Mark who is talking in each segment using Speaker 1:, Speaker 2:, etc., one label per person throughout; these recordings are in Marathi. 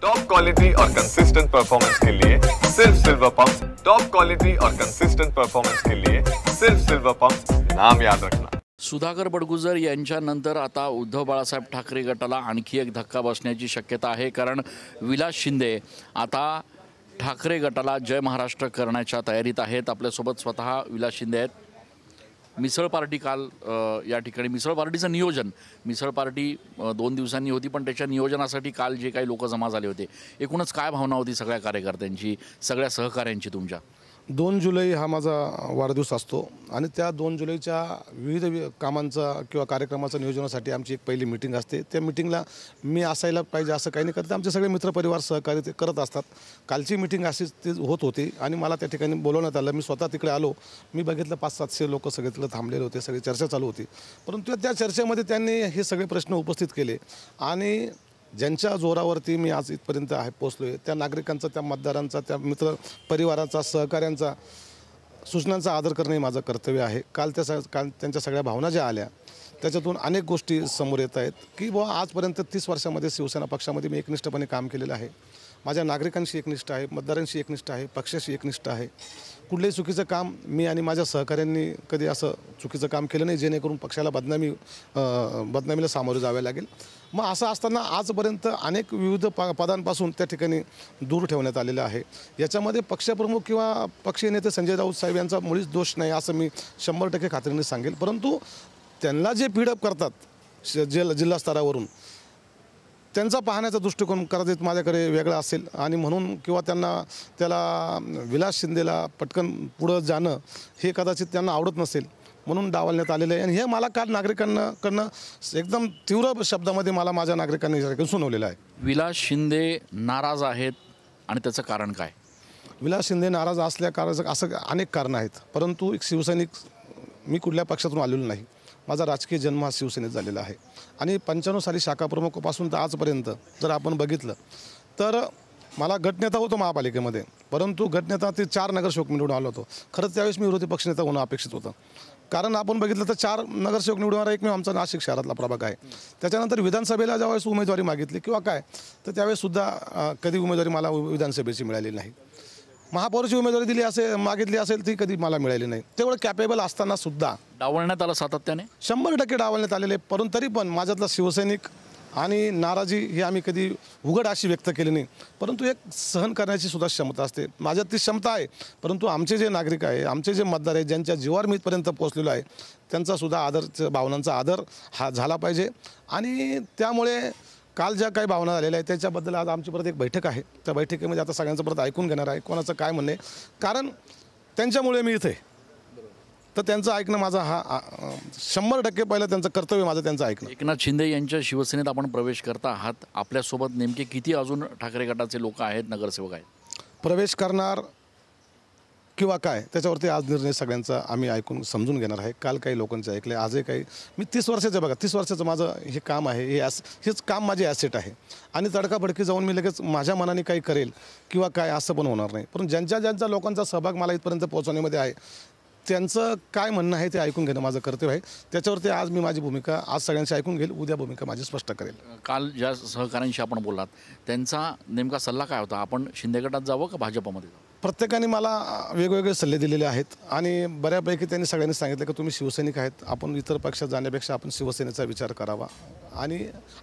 Speaker 1: टॉप क्वालिटी और कंसिस्टेंट परफॉर्मेंस के लिए सिर्फ सिल्वर पंप्स। टॉप क्वालिटी और कंसिस्टेंट परफॉर्मेंस के लिए सिर्फ सिल्वर पंप्स, नाम याद रखना।
Speaker 2: सुधाकर बडगुजर यांच्यानंतर आता उद्धव बाळासाहेब ठाकरे गटाला आणखी एक धक्का बसण्याची शक्यता आहे, कारण विलास शिंदे आता ठाकरे गटाला जय महाराष्ट्र करण्याच्या तयारीत आहेत। आपल्यासोबत स्वतः विलास शिंदे आहेत। मिसळ पार्टी काल या ठिकाणी मिसळ पार्टीचं नियोजन, मिसळ पार्टी 2 दिवसांनी होती, पण त्याच्या नियोजनासाठी काल जे काही लोक जमा झाले होते, एकूणच काय भावना होती सगळ्या कार्यकर्त्यांची, सगळ्या सहकाऱ्यांची तुमच्या?
Speaker 3: 2 जुलै हा माझा वाढदिवस असतो आणि त्या 2 जुलैच्या विविध कामांचा किंवा कार्यक्रमाच्या नियोजनासाठी आमची एक पहिली मीटिंग असते। त्या मीटिंगला मी असायला पाहिजे असं काही नाही करत, आमचे सगळे मित्रपरिवार सहकारी ते करत असतात। कालची मीटिंग अशीच ती होत होती आणि मला त्या ठिकाणी बोलवण्यात आलं। मी स्वतः तिकडे आलो, मी बघितलं 500-700 लोक सगळे तिकडे थांबलेले होते, सगळी चर्चा चालू होती। परंतु त्या चर्चेमध्ये त्यांनी हे सगळे प्रश्न उपस्थित केले आणि ज्यांच्या जोरावरती मी आज इथपर्यंत आहे पोचलो आहे, त्या नागरिकांचा, त्या मतदारांचा, त्या मित्र परिवाराचा, सहकाऱ्यांचा सूचनांचा आदर करणे माझं कर्तव्य आहे। काल त्यांच्या सगळ्या भावना ज्या आल्या त्याच्यातून अनेक गोष्टी समोर येत आहेत की बुवा आजपर्यंत 30 वर्षामध्ये शिवसेना पक्षामध्ये मी एकनिष्ठपणे काम केलेलं आहे। माझ्या नागरिकांशी एकनिष्ठ आहे, मतदारांशी एकनिष्ठ आहे, पक्षाशी एकनिष्ठ आहे। कुठलंही चुकीचं काम मी आणि माझ्या सहकाऱ्यांनी कधी असं चुकीचं काम केलं नाही जेणेकरून पक्षाला बदनामीला सामोरे जावे लागेल। मग असं असताना आजपर्यंत अनेक विविध पदांपासून त्या ठिकाणी दूर ठेवण्यात आलेलं आहे। याच्यामध्ये पक्षप्रमुख किंवा पक्षीय नेते संजय राऊत साहेब यांचा मुळीच दोष नाही असं मी 100% खात्रीने सांगेल। परंतु त्यांना जे फीडअप करतात जिल्हा स्तरावरून, त्यांचा पाहण्याचा दृष्टिकोन कदाचित माझ्याकडे वेगळा असेल आणि म्हणून किंवा त्याला विलास शिंदेला पटकन पुढं जाणं हे कदाचित त्यांना आवडत नसेल, म्हणून डावलण्यात आलेलं आहे। आणि हे मला काल नागरिकांकडनं एकदम तीव्र शब्दामध्ये माझ्या नागरिकांनी सुनावलेलं आहे।
Speaker 2: विलास शिंदे नाराज आहेत आणि त्याचं कारण काय?
Speaker 3: विलास शिंदे नाराज असल्या कारणाचं असं अनेक कारणं आहेत, परंतु एक शिवसैनिक, मी कुठल्या पक्षातून आलेलो नाही, माझा राजकीय जन्म हा शिवसेनेत झालेला आहे आणि 95 साली शाखा प्रमुखापासून तर आजपर्यंत जर आपण बघितलं तर मला गटनेता होतो महापालिकेमध्ये, परंतु गटनेता ते 4 नगरसेवक निवडून आलो होतो। खरंच त्यावेळेस मी विरोधी पक्षनेता होणं अपेक्षित होतं, कारण आपण बघितलं तर 4 नगरसेवक निवडणारा एकमेव आमचा नाशिक शहरातला प्रभाग आहे। त्याच्यानंतर विधानसभेला ज्यावेळेस उमेदवारी मागितली किंवा काय, तर त्यावेळेससुद्धा कधी उमेदवारी मला विधानसभेची मिळालेली नाही। महापौरची उमेदवारी मागितली असेल ती कधी मला मिळाली नाही। तेवढं कॅपेबल असताना सुद्धा
Speaker 2: डावलण्यात आलं सातत्याने,
Speaker 3: 100% डावलण्यात आलेले। परंतु तरी पण माझ्यातला शिवसैनिक आणि नाराजी ही आम्ही कधी उघड अशी व्यक्त केली नाही, परंतु एक सहन करण्याची सुद्धा क्षमता असते, माझ्यात ती क्षमता आहे। परंतु आमचे जे नागरिक आहे, आमचे जे मतदार आहे, ज्यांच्या जीवावर मी इथपर्यंत पोहोचलेलो आहे, त्यांचा सुद्धा भावनांचा आदर हा झाला पाहिजे। आणि त्यामुळे काल ज्या काही भावना झालेल्या आहेत त्याच्याबद्दल आज आमची परत एक बैठक आहे। त्या बैठकीमध्ये आता सगळ्यांचं परत ऐकून घेणार आहे कोणाचं काय म्हणणं आहे, कारण त्यांच्यामुळे मी इथे, तर त्यांचं ऐकणं माझा हा 100% पहिलं त्यांचं कर्तव्य, माझं त्यांचं ऐकणं।
Speaker 2: एकनाथ शिंदे यांच्या शिवसेनेत आपण प्रवेश करता आहात, आपल्यासोबत नेमके किती अजून ठाकरे गटाचे लोक आहेत, नगरसेवक आहेत?
Speaker 3: प्रवेश करणार किंवा काय त्याच्यावरती आज निर्णय सगळ्यांचा आम्ही ऐकून समजून घेणार आहे। काल काही लोकांचे ऐकले, आजही काही। मी 30 वर्षाचं बघा, 30 वर्षाचं माझं हे काम आहे, हेच काम माझे ॲसेट आहे आणि तडकाफडकी जाऊन मी लगेच माझ्या मनाने काही करेल किंवा काय असं पण होणार नाही। पण ज्यांच्या लोकांचा सहभाग मला इथपर्यंत पोहोचवण्यामध्ये आहे, त्यांचं काय म्हणणं आहे ते ऐकून घेणं माझं कर्तव्य आहे। त्याच्यावरती आज मी माझी भूमिका आज सगळ्यांची ऐकून घेईल, उद्या भूमिका माझी स्पष्ट करेल।
Speaker 2: काल ज्या सहकाऱ्यांशी आपण बोललात त्यांचा नेमका सल्ला काय होता? आपण शिंदे गटात जावं का भाजपमध्ये जावं?
Speaker 3: प्रत्येकाने मला वेगवेगळे सल्ले दिलेले आहेत आणि बऱ्यापैकी त्यांनी सगळ्यांनी सांगितलं की तुम्ही शिवसैनिक आहेत, आपण इतर पक्षात जाण्यापेक्षा आपण शिवसेनेचा विचार करावा, आणि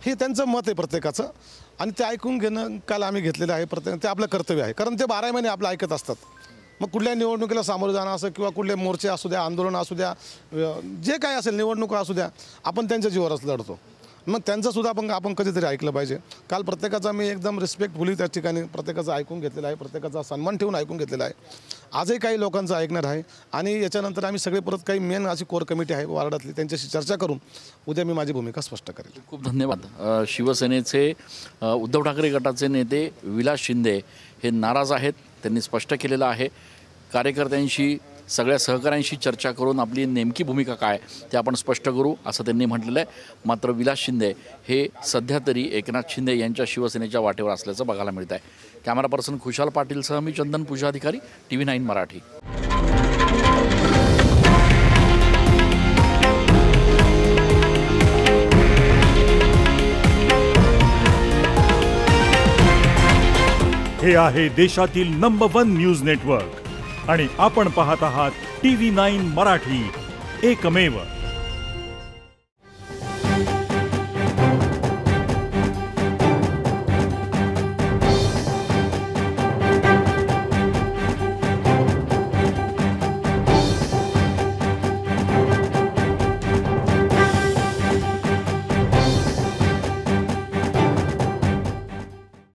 Speaker 3: हे त्यांचं मत आहे प्रत्येकाचं आणि ते ऐकून घेणं काल आम्ही घेतलेलं आहे। ते आपलं कर्तव्य आहे, कारण ते 12 महिने आपलं ऐकत असतात। मग कुठल्या निवडणुकीला सामोरं जाणं असं किंवा कुठले मोर्चे असू द्या, आंदोलन असू द्या, जे काय असेल, निवडणुका असू द्या, आपण त्यांच्या जीवावरच लढतो। मग त्यांचंसुद्धा आपण कधीतरी ऐकलं पाहिजे। काल प्रत्येकाचा मी एकदम रिस्पेक्टफुली त्या ठिकाणी प्रत्येकाचं ऐकून घेतलेलं आहे, प्रत्येकाचा सन्मान ठेवून ऐकून घेतलेला आहे। आजही काही लोकांचं ऐकणार आहे आणि याच्यानंतर आम्ही सगळे परत काही मेन अशी कोर कमिटी आहे वार्डातली, त्यांच्याशी चर्चा करून उद्या मी माझी भूमिका स्पष्ट करेल।
Speaker 2: खूप धन्यवाद। शिवसेनेचे उद्धव ठाकरे गटाचे नेते विलास शिंदे हे नाराज आहेत, त्यांनी स्पष्ट केलेलं आहे। कार्यकर्त्यांशी, सगळ्या सहकाऱ्यांशी चर्चा करून आपली नेमकी भूमिका काय ते आपण स्पष्ट करू असं त्यांनी म्हटलेलं आहे। मात्र विलास शिंदे हे सध्या तरी एकनाथ शिंदे यांच्या शिवसेनेच्या वाटेवर असल्याचं बघायला मिळत आहे। कॅमेरा पर्सन खुशाल पाटीलसह मी चंदन पूजाधिकारी, TV9 मराठी।
Speaker 4: हे आहे देशातील नंबर 1 न्यूज नेटवर्क आणि आपण पाहत आहात TV9 मराठी, एकमेव.